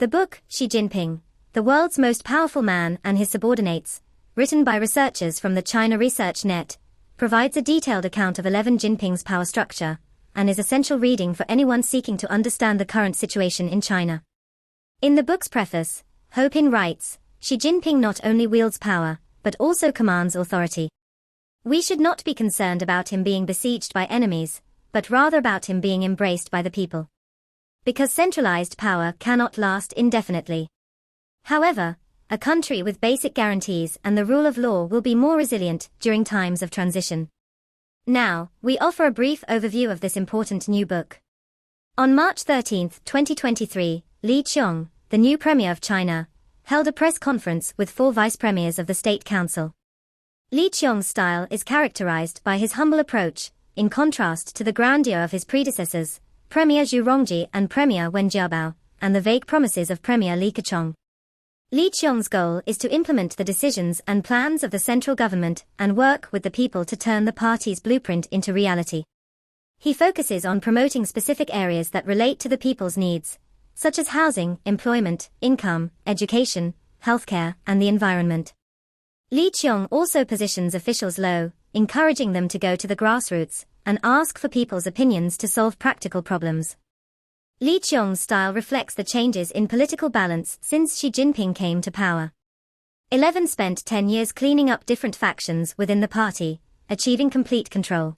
The book, Xi Jinping, The World's Most Powerful Man and His Subordinates, written by researchers from the China Research Net, provides a detailed account of 11 Jinping's power structure, and is essential reading for anyone seeking to understand the current situation in China. In the book's preface, Ho Pin writes, Xi Jinping not only wields power, but also commands authority. We should not be concerned about him being besieged by enemies, but rather about him being embraced by the people. Because centralized power cannot last indefinitely. However, a country with basic guarantees and the rule of law will be more resilient during times of transition. Now, we offer a brief overview of this important new book. On March 13, 2023, Li Qiang, the new Premier of China, held a press conference with 4 vice premiers of the State Council. Li Qiang's style is characterized by his humble approach, in contrast to the grandeur of his predecessors, Premier Zhu Rongji and Premier Wen Jiabao, and the vague promises of Premier Li Keqiang. Li Qiang's goal is to implement the decisions and plans of the central government and work with the people to turn the party's blueprint into reality. He focuses on promoting specific areas that relate to the people's needs, such as housing, employment, income, education, healthcare, and the environment. Li Qiang also positions officials low, encouraging them to go to the grassroots and ask for people's opinions to solve practical problems. Li Qiang's style reflects the changes in political balance since Xi Jinping came to power. 11 spent 10 years cleaning up different factions within the party, achieving complete control.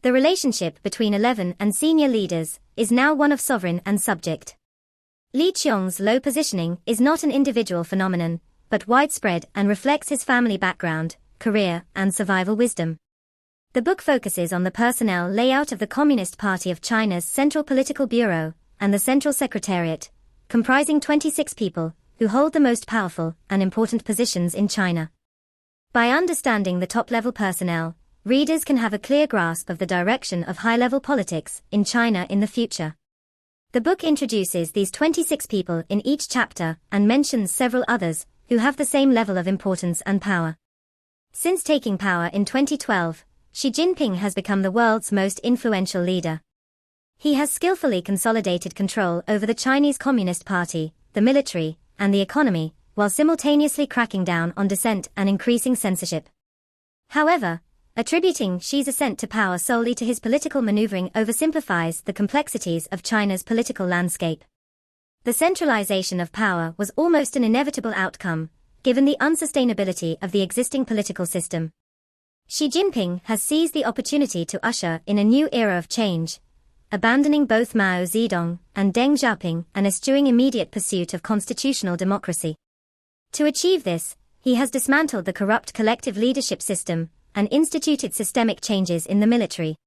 The relationship between 11 and senior leaders is now one of sovereign and subject. Li Qiang's low positioning is not an individual phenomenon, but widespread and reflects his family background, career, and survival wisdom. The book focuses on the personnel layout of the Communist Party of China's Central Political Bureau and the Central Secretariat, comprising 26 people, who hold the most powerful and important positions in China. By understanding the top-level personnel, readers can have a clear grasp of the direction of high-level politics in China in the future. The book introduces these 26 people in each chapter and mentions several others who have the same level of importance and power. Since taking power in 2012, Xi Jinping has become the world's most influential leader. He has skillfully consolidated control over the Chinese Communist Party, the military, and the economy, while simultaneously cracking down on dissent and increasing censorship. However, attributing Xi's ascent to power solely to his political maneuvering oversimplifies the complexities of China's political landscape. The centralization of power was almost an inevitable outcome, given the unsustainability of the existing political system. Xi Jinping has seized the opportunity to usher in a new era of change, abandoning both Mao Zedong and Deng Xiaoping and eschewing immediate pursuit of constitutional democracy. To achieve this, he has dismantled the corrupt collective leadership system and instituted systemic changes in the military.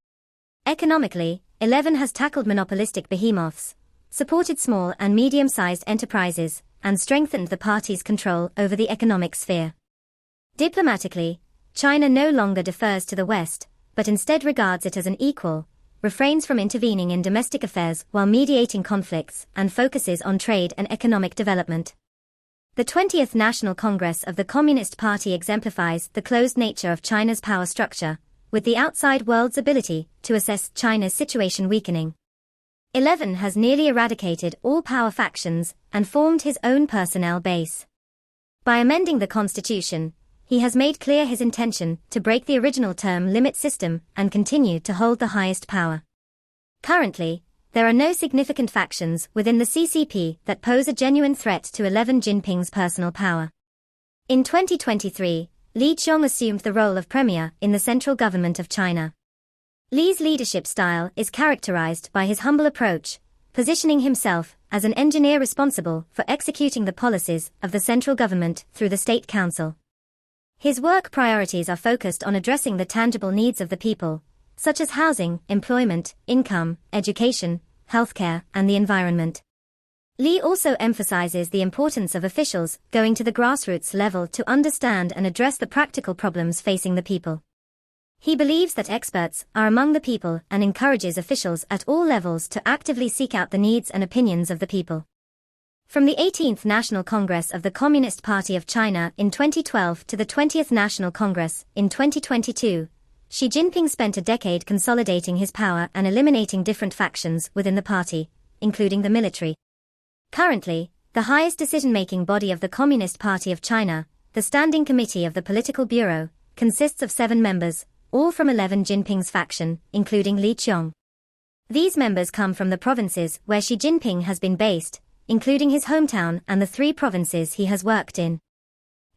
Economically, 11 has tackled monopolistic behemoths, supported small and medium-sized enterprises, and strengthened the party's control over the economic sphere. Diplomatically, China no longer defers to the West, but instead regards it as an equal, refrains from intervening in domestic affairs while mediating conflicts, and focuses on trade and economic development. The 20th National Congress of the Communist Party exemplifies the closed nature of China's power structure, with the outside world's ability to assess China's situation weakening. 11 has nearly eradicated all power factions and formed his own personnel base. By amending the constitution, he has made clear his intention to break the original term limit system and continue to hold the highest power. Currently, there are no significant factions within the CCP that pose a genuine threat to 11 Jinping's personal power. In 2023, Li Qiang assumed the role of premier in the central government of China. Li's leadership style is characterized by his humble approach, positioning himself as an engineer responsible for executing the policies of the central government through the State Council. His work priorities are focused on addressing the tangible needs of the people, such as housing, employment, income, education, healthcare, and the environment. Li also emphasizes the importance of officials going to the grassroots level to understand and address the practical problems facing the people. He believes that experts are among the people and encourages officials at all levels to actively seek out the needs and opinions of the people. From the 18th National Congress of the Communist Party of China in 2012 to the 20th National Congress in 2022, Xi Jinping spent a decade consolidating his power and eliminating different factions within the party, including the military. Currently, the highest decision-making body of the Communist Party of China, the Standing Committee of the Political Bureau, consists of 7 members, all from 11 Jinping's faction, including Li Qiong. These members come from the provinces where Xi Jinping has been based, including his hometown and the 3 provinces he has worked in.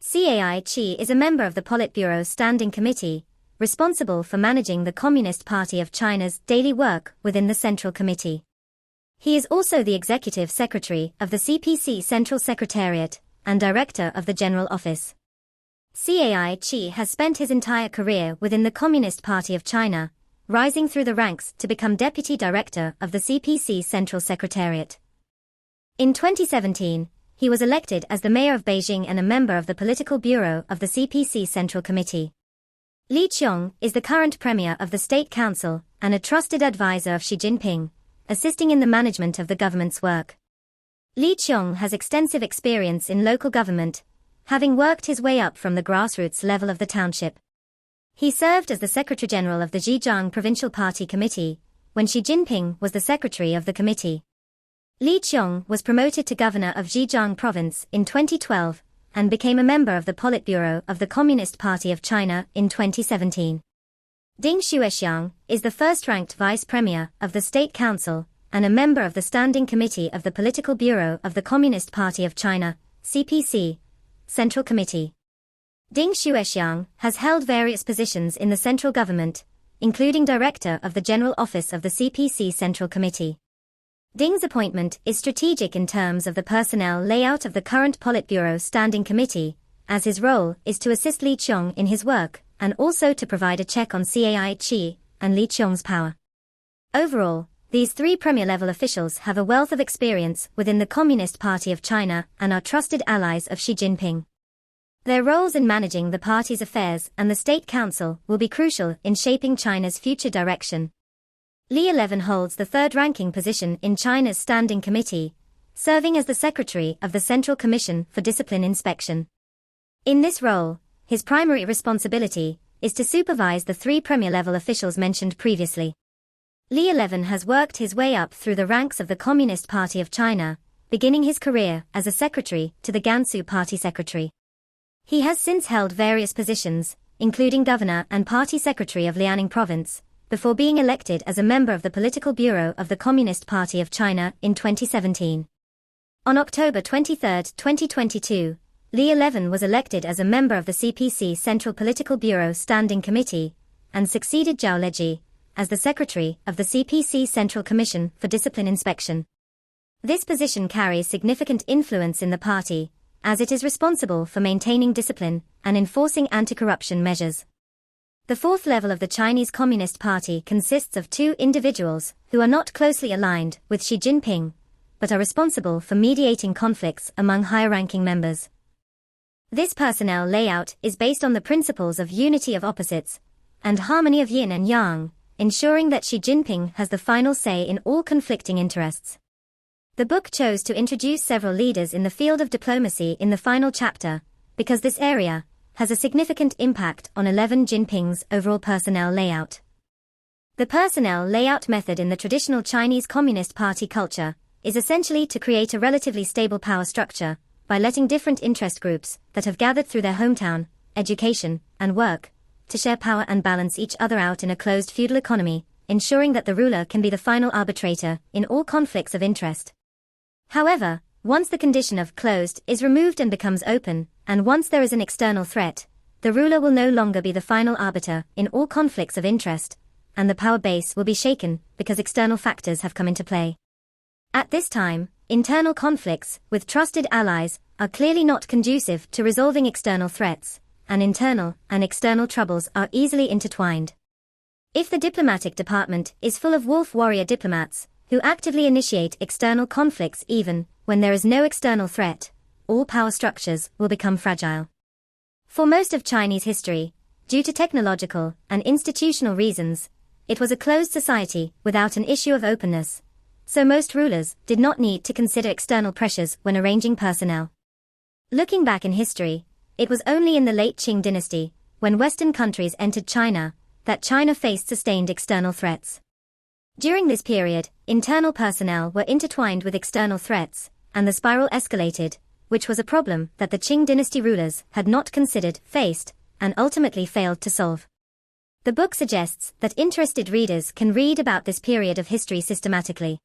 Cai Chi is a member of the Politburo Standing Committee, responsible for managing the Communist Party of China's daily work within the Central Committee. He is also the Executive Secretary of the CPC Central Secretariat and Director of the General Office. Cai Chi has spent his entire career within the Communist Party of China, rising through the ranks to become Deputy Director of the CPC Central Secretariat. In 2017, he was elected as the Mayor of Beijing and a member of the Political Bureau of the CPC Central Committee. Li Qiong is the current Premier of the State Council and a trusted advisor of Xi Jinping, assisting in the management of the government's work. Li Qiong has extensive experience in local government, having worked his way up from the grassroots level of the township. He served as the Secretary-General of the Zhejiang Provincial Party Committee, when Xi Jinping was the Secretary of the committee. Li Qiong was promoted to Governor of Zhejiang Province in 2012, and became a member of the Politburo of the Communist Party of China in 2017. Ding Xuexiang is the first-ranked Vice Premier of the State Council and a member of the Standing Committee of the Political Bureau of the Communist Party of China, CPC, Central Committee. Ding Xuexiang has held various positions in the central government, including Director of the General Office of the CPC Central Committee. Ding's appointment is strategic in terms of the personnel layout of the current Politburo Standing Committee, as his role is to assist Li Qiong in his work, and also to provide a check on Cai Chi and Li Qiong's power. Overall, these 3 premier-level officials have a wealth of experience within the Communist Party of China and are trusted allies of Xi Jinping. Their roles in managing the party's affairs and the State Council will be crucial in shaping China's future direction. Li 11 holds the 3rd-ranking position in China's Standing Committee, serving as the Secretary of the Central Commission for Discipline Inspection. In this role, his primary responsibility is to supervise the 3 premier-level officials mentioned previously. Li 11 has worked his way up through the ranks of the Communist Party of China, beginning his career as a secretary to the Gansu Party Secretary. He has since held various positions, including Governor and Party Secretary of Liaoning Province, before being elected as a member of the Political Bureau of the Communist Party of China in 2017. On October 23, 2022, Li 11 was elected as a member of the CPC Central Political Bureau Standing Committee, and succeeded Zhao Leji as the Secretary of the CPC Central Commission for Discipline Inspection. This position carries significant influence in the party, as it is responsible for maintaining discipline and enforcing anti-corruption measures. The 4th level of the Chinese Communist Party consists of 2 individuals who are not closely aligned with Xi Jinping, but are responsible for mediating conflicts among higher-ranking members. This personnel layout is based on the principles of unity of opposites and harmony of yin and yang, ensuring that Xi Jinping has the final say in all conflicting interests. The book chose to introduce several leaders in the field of diplomacy in the final chapter, because this area has a significant impact on 11 Jinping's overall personnel layout. The personnel layout method in the traditional Chinese Communist Party culture is essentially to create a relatively stable power structure by letting different interest groups that have gathered through their hometown, education, and work to share power and balance each other out in a closed feudal economy, ensuring that the ruler can be the final arbitrator in all conflicts of interest. However, once the condition of closed is removed and becomes open, and once there is an external threat, the ruler will no longer be the final arbiter in all conflicts of interest, and the power base will be shaken because external factors have come into play. At this time, internal conflicts with trusted allies are clearly not conducive to resolving external threats, and internal and external troubles are easily intertwined. If the diplomatic department is full of wolf warrior diplomats, who actively initiate external conflicts even when there is no external threat, all power structures will become fragile. For most of Chinese history, due to technological and institutional reasons, it was a closed society without an issue of openness, so most rulers did not need to consider external pressures when arranging personnel. Looking back in history, it was only in the late Qing dynasty, when Western countries entered China, that China faced sustained external threats. During this period, internal personnel were intertwined with external threats, and the spiral escalated, which was a problem that the Qing dynasty rulers had not considered, faced, and ultimately failed to solve. The book suggests that interested readers can read about this period of history systematically.